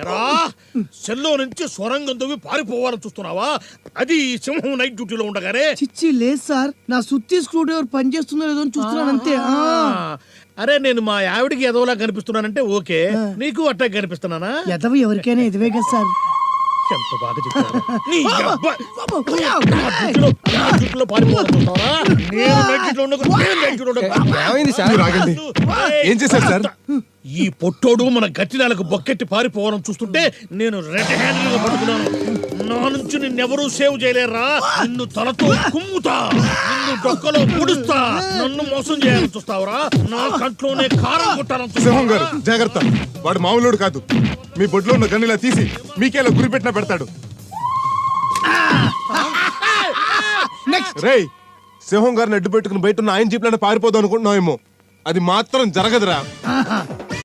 ఏరా సెల్లో నుంచి సొరంగం తవ్వి పారిపోవాలని చూస్తున్నావా? అది సింహం నైట్ డ్యూటీలో ఉండగానే. చిచ్చి లేదు సార్, నా సుత్తి స్క్రూ డ్రైవర్ పనిచేస్తుందో లేదో అని చూస్తున్నాను అంతే. అరే నేను మా ఆవిడికి ఎదవలా కనిపిస్తున్నానంటే ఓకే, నీకు అట్టా కనిపిస్తున్నానా? ఎదవ ఎవరికైనా ఎదవే కదా సార్. ఎంత బాగా చెప్పారు. నీ అబ్బా! నా డ్యూటీలో పారిపోవాలని చూస్తున్నావా? నేను నైట్ డ్యూటీలో ఉండగా నేను నైట్ డ్యూటీలో ఉండగా. ఏమైంది సార్? ఆగండి. ఏం చేశారు సార్? ఈ పొట్టోడు మన గట్టి నెలకు బొక్కెట్టి పారిపోవాలని చూస్తుంటే నేను రెడ్ హ్యాండ్ గా పట్టుకున్నాను. నా నుంచి నిన్నెవరూ సేవ్ చేయలేరా? నిన్ను తలతో కుమ్ముతా, నిన్ను డొక్కలో ముడుస్తా. నన్ను మోసం చేయాలని చూస్తావురా? నా కంట్లోనే కారం కొట్టాలని సింహం గారు చూస్తావా? జాగ్రత్త, వాడు మామూలుడు కాదు. మీ బొడ్లో ఉన్న గన్నిలా తీసి మీకేలా గురి పెట్టినా పెడతాడు. రేయ్, సింహం గారిని అడ్డు పెట్టుకుని బయట ఉన్న ఆయన జీప్లను పారిపోదాం అనుకుంటున్నావేమో, అది మాత్రం జరగదురా.